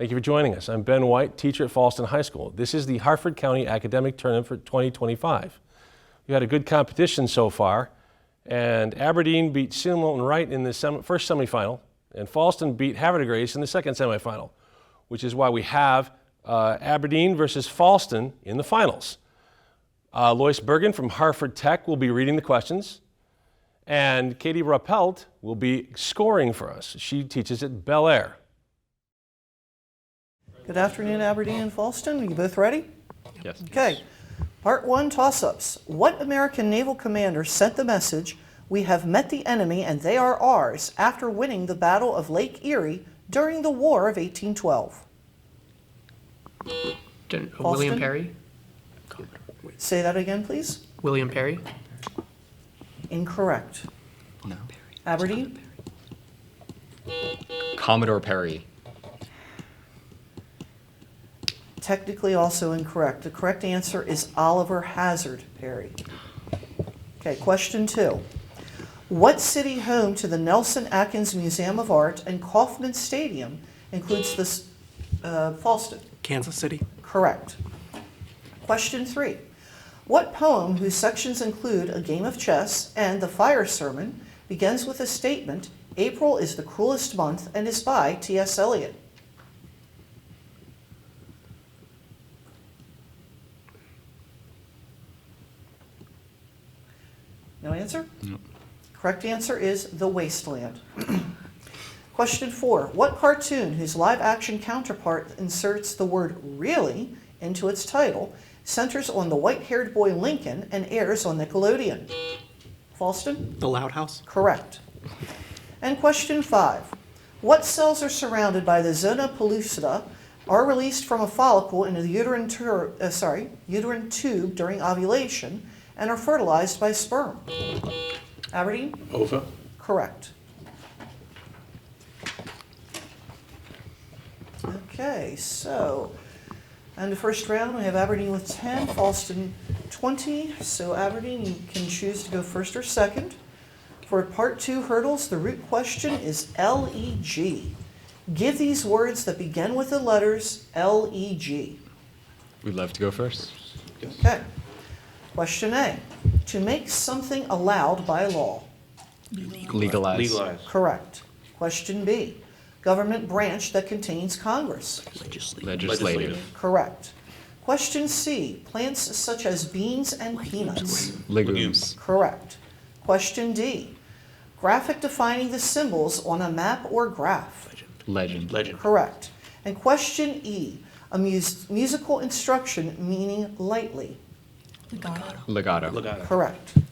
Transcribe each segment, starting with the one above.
Thank you for joining us. I'm Ben White, teacher at Fallston High School. This is the Harford County Academic Tournament for 2025. We had a good competition so far, and Aberdeen beat Seton Wright in the first semifinal, and Fallston beat Havre de Grace in the second semifinal, which is why we have Aberdeen versus Fallston in the finals. Lois Bergen from Harford Tech will be reading the questions, and Katie Rappelt will be scoring for us. She teaches at Bel Air. Good afternoon, Aberdeen and Fallston. Are you both ready? Yes. Okay. Part 1, toss-ups. What American naval commander sent the message, "We have met the enemy and they are ours," after winning the Battle of Lake Erie during the War of 1812? William Perry? Say that again, please. William Perry? Incorrect. No. Aberdeen? Commodore Perry. Technically also incorrect. The correct answer is Oliver Hazard Perry. Okay, question 2. What city home to the Nelson Atkins Museum of Art and Kauffman Stadium includes this Fallston? Kansas City? Correct. Question 3. What poem, whose sections include a game of chess and the fire sermon, begins with the statement, "April is the cruelest month," and is by T.S. Eliot? No answer? No. Correct answer is The Wasteland. Question 4. What cartoon, whose live-action counterpart inserts the word "really" into its title, centers on the white-haired boy Lincoln and airs on Nickelodeon? Fallston? The Loud House? Correct. And question 5. What cells are surrounded by the zona pellucida, are released from a follicle into the uterine tube during ovulation, and are fertilized by sperm? Aberdeen? Ova? Correct. Okay, so, and the first round, we have Aberdeen with 10, Fallston 20. So Aberdeen, you can choose to go first or second. For part 2 hurdles, the root question is L-E-G. Give these words that begin with the letters L-E-G. We'd love to go first. Okay. Question A. To make something allowed by law. Legalize. Correct. Question B. Government branch that contains Congress. Legislative. Correct. Question C. Plants such as beans and peanuts. Legumes. Correct. Question D. Graphic defining the symbols on a map or graph. Legend. Correct. And question E. A musical instruction meaning lightly. Legato. Correct. All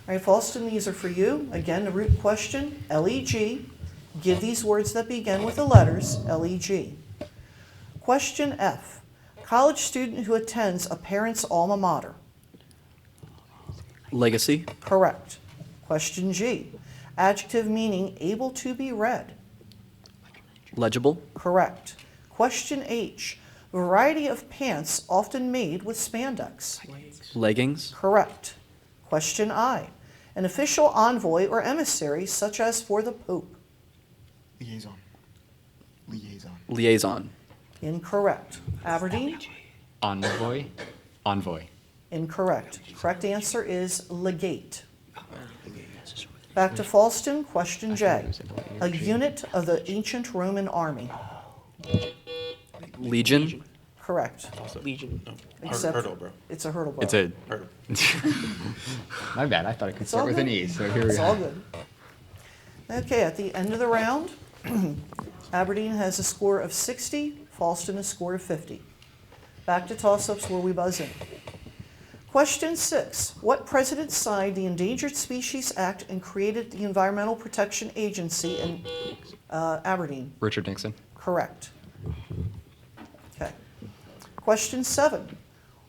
right, Fallston, these are for you. Again, the root question, L-E-G. Give these words that begin with the letters L-E-G. Question F. College student who attends a parent's alma mater. Legacy. Correct. Question G. Adjective meaning able to be read. Legible. Correct. Question H. Variety of pants often made with spandex. Leggings. Correct. Question I. An official envoy or emissary such as for the Pope. Liaison. Incorrect. Aberdeen? Envoy. Incorrect. Correct answer is legate. Back to Fallston. Question J. A unit of the ancient Roman army. Legion. Correct. Legion. No. Except Hurdle, bro. it's a hurdle, bro. It's a. Hurdle. My bad. I thought it could It's all start with an good. E. So here we It's all go. good. Okay, at the end of the round, Aberdeen has a score of 60, Fallston a score of 50. Back to toss-ups where we buzz in. Question 6. What president signed the Endangered Species Act and created the Environmental Protection Agency in Aberdeen? Richard Nixon. Correct. Okay. Question 7.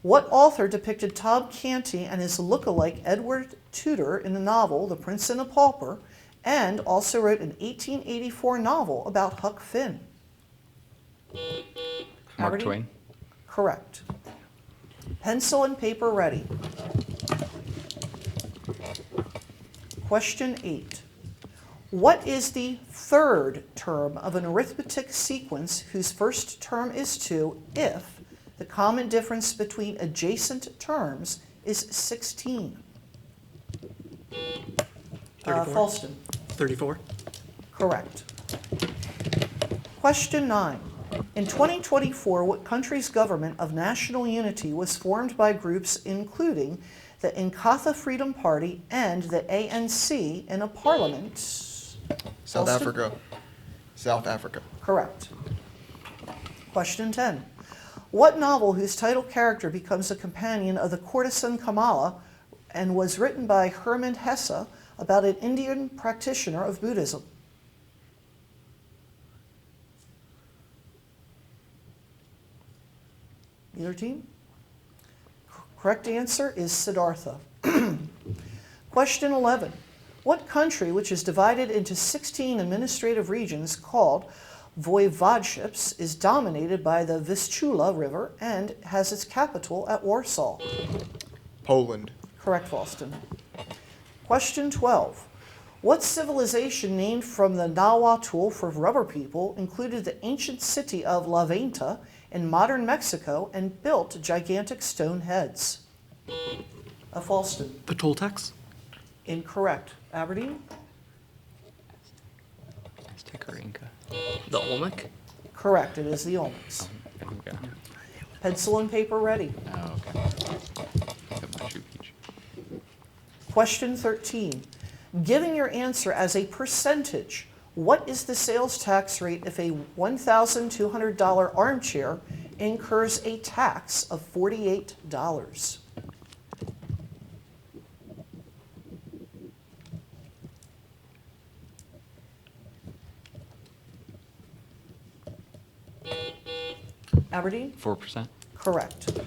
What author depicted Tom Canty and his look-alike Edward Tudor in the novel The Prince and the Pauper, and also wrote an 1884 novel about Huck Finn? Mark Aberdeen? Twain. Correct. Pencil and paper ready. Question 8. What is the third term of an arithmetic sequence whose first term is 2 if the common difference between adjacent terms is 16? 34. Falston. 34. Correct. Question 9. In 2024, what country's government of national unity was formed by groups including the Inkatha Freedom Party and the ANC in a parliament? South Falston? Africa. South Africa. Correct. Question 10. What novel whose title character becomes a companion of the courtesan Kamala and was written by Hermann Hesse about an Indian practitioner of Buddhism? Either team? Correct answer is Siddhartha. Question 11. What country, which is divided into 16 administrative regions called voivodeships, is dominated by the Vistula River and has its capital at Warsaw? Poland. Correct, Falston. Question 12. What civilization named from the Nahuatl for rubber people included the ancient city of La Venta in modern Mexico and built gigantic stone heads? Falston. The Toltecs. Incorrect. Aberdeen? Aztec or Inca? The Olmec. Correct. It is the Olmecs. Okay. Pencil and paper ready. Oh, okay. Got Machu Picchu. Question 13. Giving your answer as a percentage, what is the sales tax rate if a $1,200 armchair incurs a tax of $48? Aberdeen? 4%. Correct.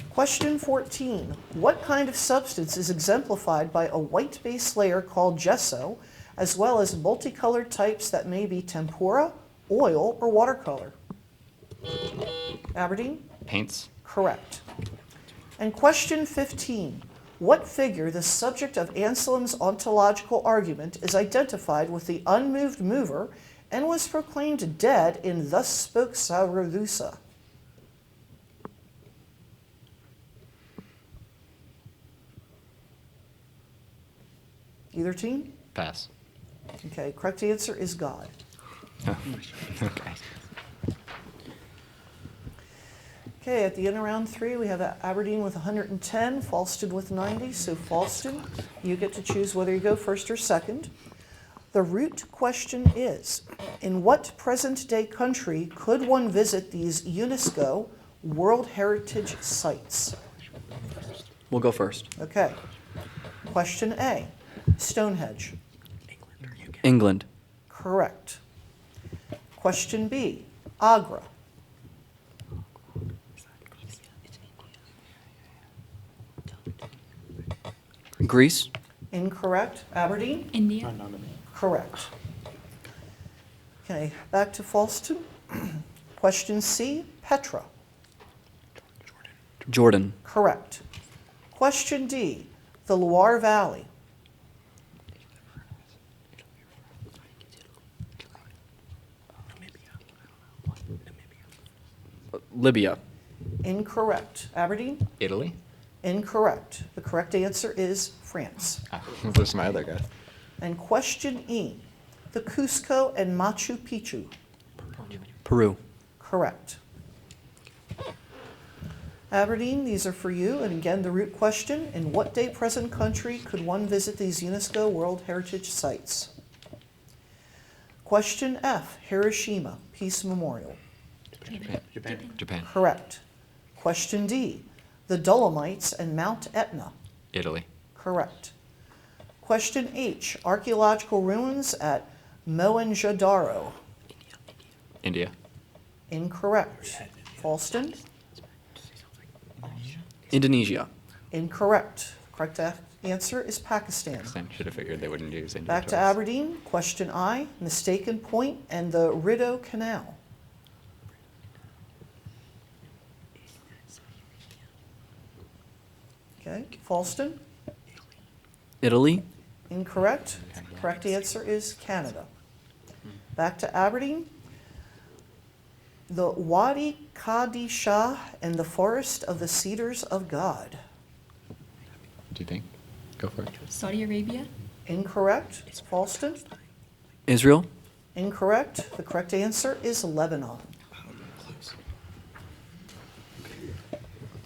Question 14. What kind of substance is exemplified by a white base layer called gesso, as well as multicolored types that may be tempera, oil, or watercolor? Aberdeen? Paints. Correct. And question 15. What figure, the subject of Anselm's ontological argument, is identified with the unmoved mover and was proclaimed dead in Thus Spoke Zarathustra? Either team? Pass. Okay, correct answer is God. Okay. Okay, at the end of round 3, we have Aberdeen with 110, Falston with 90. So Falston, you get to choose whether you go first or second. The root question is, in what present-day country could one visit these UNESCO World Heritage Sites? We'll go first. Okay. Question A, Stonehenge. England. Correct. Question B, Agra. Greece. Incorrect. Aberdeen? India. Correct. Okay, back to Falston. Question C, Petra. Jordan. Correct. Question D, the Loire Valley. Libya. Incorrect. Aberdeen? Italy. Incorrect. The correct answer is France. Those are my other guys. And question E, the Cusco and Machu Picchu. Peru. Correct. Aberdeen, these are for you. And again, the root question, in what day present country could one visit these UNESCO World Heritage Sites? Question F, Hiroshima, Peace Memorial. Japan. Correct. Question D, the Dolomites and Mount Etna. Italy. Correct. Question H, archaeological ruins at Mohenjo-Daro. India. Incorrect. Falston? Indonesia. Incorrect. Correct answer is Pakistan. I should have figured they wouldn't use India. Back to twice. Aberdeen. Question I, Mistaken Point and the Rideau Canal. Okay, Falston? Italy. Incorrect. Correct answer is Canada. Back to Aberdeen. The Wadi Kadisha and the Forest of the Cedars of God. Do you think? Go for it. Saudi Arabia, Incorrect. Falston. Israel. Incorrect. The correct answer is Lebanon.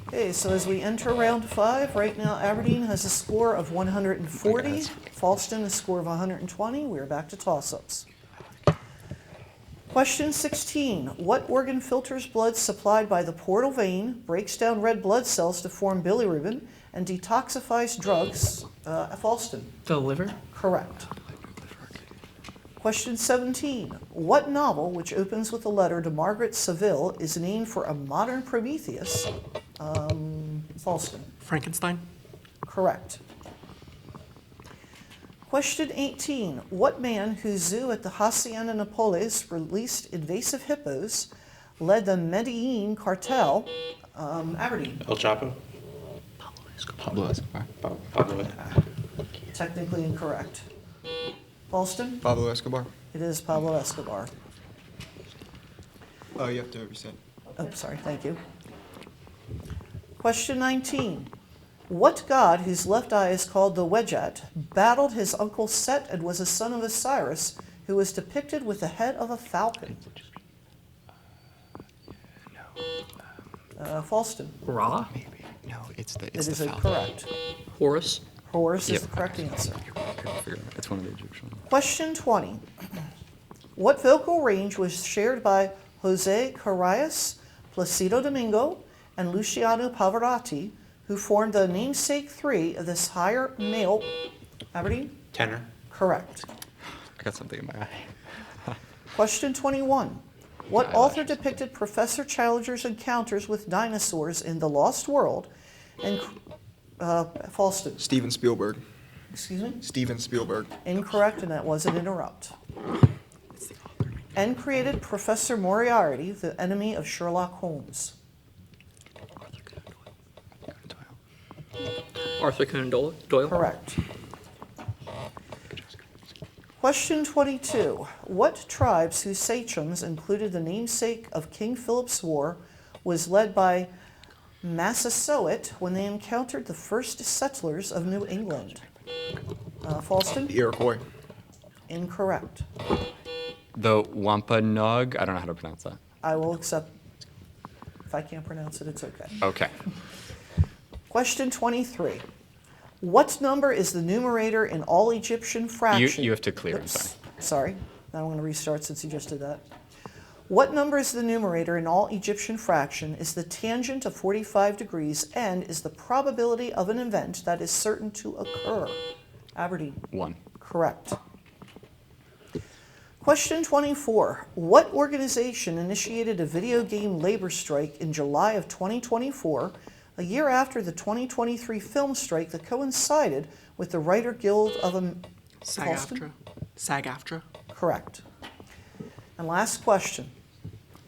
Okay, so as we enter round 5, right now Aberdeen has a score of 140, Falston a score of 120. We're back to toss-ups. Question 16. What organ filters blood supplied by the portal vein, breaks down red blood cells to form bilirubin, and detoxifies drugs? Falston. The liver. Correct. Question 17. What novel, which opens with the letter to Margaret Saville, is named for a modern Prometheus? Falston. Frankenstein. Correct. Question 18. What man whose zoo at the Hacienda Napoles released invasive hippos led the Medellin cartel? Aberdeen. El Chapo. Pablo Escobar. Pablo. Technically incorrect. Falston. Pablo Escobar. It is Pablo Escobar. Oh, you have to reset. Oh, sorry, thank you. Question 19. What god, whose left eye is called the Wedjat, battled his uncle Set and was a son of Osiris, who was depicted with the head of a falcon? Falston. Ra. Maybe. No, it's the It is falcon. correct. Horus. Horus is Yep. the correct answer. It's one of the Egyptian. Question 20. What vocal range was shared by Jose Carreras, Placido Domingo, and Luciano Pavarotti, who formed the namesake three of this higher male? Aberdeen? Tenor. Correct. I got something in my eye. Question 21. What Eyelashes. author depicted Professor Challenger's encounters with dinosaurs in The Lost World? And Falston. Steven Spielberg. Excuse me? Steven Spielberg. Incorrect, and that was an interrupt. And created Professor Moriarty, the enemy of Sherlock Holmes. Arthur Conan Doyle. Correct. Question 22. What tribes whose sachems included the namesake of King Philip's War was led by Massasoit when they encountered the first settlers of New England? Falston? The Iroquois. Incorrect. The Wampanoag. I don't know how to pronounce that. I will accept. If I can't pronounce it, it's okay. Okay. Question 23. What number is the numerator in all Egyptian fractions? You have to clear. I'm Oops. sorry. Sorry. Now I'm going to restart since you just did that. What number is the numerator in all Egyptian fraction, is the tangent of 45 degrees, and is the probability of an event that is certain to occur? Aberdeen. 1. Correct. Question 24. What organization initiated a video game labor strike in July of 2024, a year after the 2023 film strike that coincided with the Writer Guild of SAG-AFTRA. SAG-AFTRA. Correct. And last question.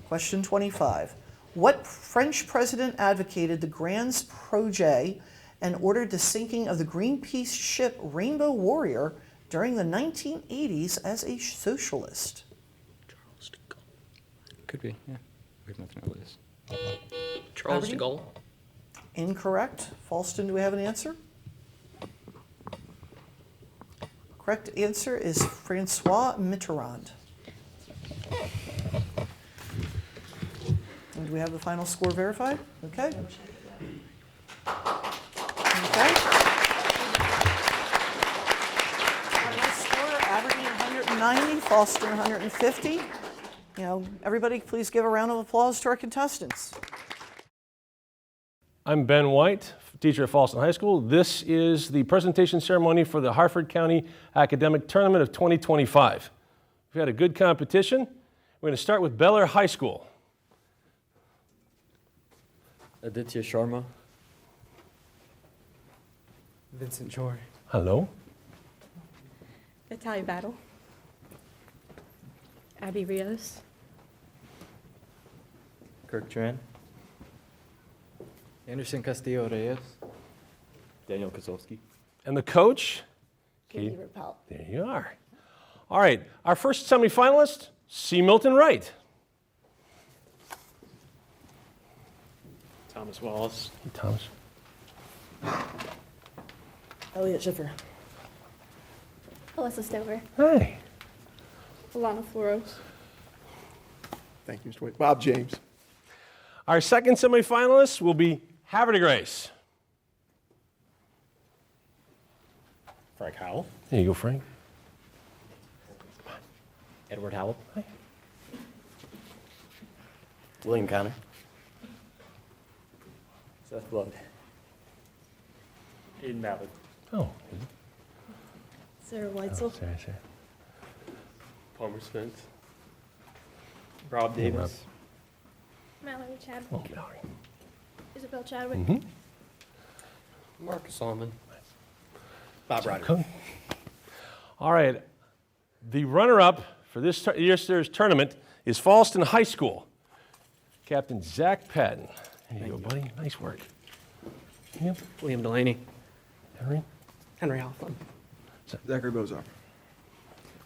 Question 25. What French president advocated the Grands Projets and ordered the sinking of the Greenpeace ship Rainbow Warrior during the 1980s as a socialist? Could be. Yeah. We have nothing to lose. Charles de Aberdeen? Gaulle. Incorrect. Falston, do we have an answer? Correct answer is Francois Mitterrand. And do we have the final score verified? Okay. Okay. Final score, Aberdeen 190, Falston 150. You know, everybody please give a round of applause to our contestants. I'm Ben White, teacher at Falston High School. This is the presentation ceremony for the Harford County Academic Tournament of 2025. We've had a good competition. We're going to start with Bel Air High School. Aditya Sharma. Vincent Joy. Hello. Natalia Battle, Abby Rios, Kirk Tran. Anderson Castillo Reyes. Daniel Kozlowski. And the coach Katie Rappel. There you are. All right, our first semifinalist, C. Milton Wright. Thomas Wallace. Hey, Thomas. Elliot Schiffer. Alyssa Stover. Hi. Alana Floros. Thank you, Mr. White. Bob James. Our second semifinalist will be Harvard Grace. Frank Howell. There you go, Frank. Edward Howell. William Connor. Seth Blood. Aiden Mallard. Oh, Sarah Weitzel. sorry. Palmer Spence. Rob Davis. Mallory Chadwick. Oh, Mallory. Isabel Chadwick. Marcus Solomon. Bob Ryder. Cool. All right, the runner-up for this year's tournament is Falston High School. Captain Zach Patton. There you go, buddy. Nice work. Yep. William Delaney. Henry. Henry Hoffman. Zachary Bozar.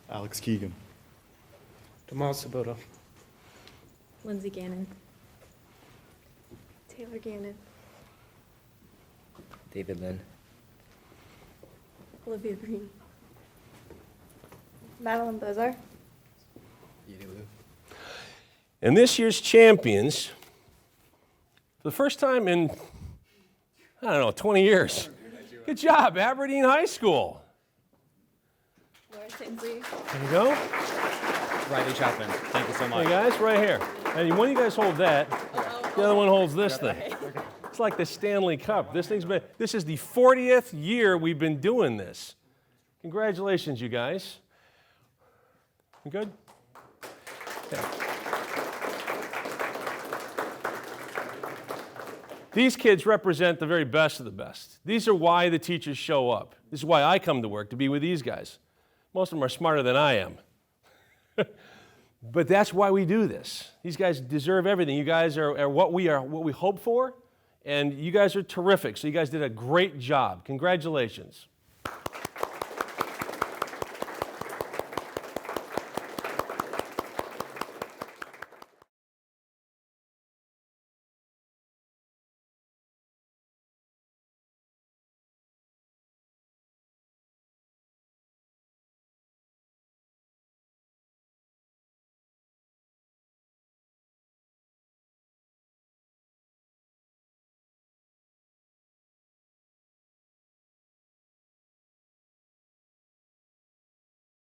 Alex Keegan. Tomas Sabota. Lindsay Gannon. Taylor Gannon. David Lynn. Olivia Green. Madeline Bozar. And this year's champions, for the first time in, 20 years. Good job, Aberdeen High School. Laura Tinsley. There you go. Riley Chapman. Thank you so Hey much. guys, right here. And one of you guys hold that. The other one holds this thing. It's like the Stanley Cup. This is the 40th year we've been doing this. Congratulations, you guys. You good? Okay. These kids represent the very best of the best. These are why the teachers show up. This is why I come to work, to be with these guys. Most of them are smarter than I am. But that's why we do this. These guys deserve everything. You guys are what we hope for, and you guys are terrific. So you guys did a great job. Congratulations.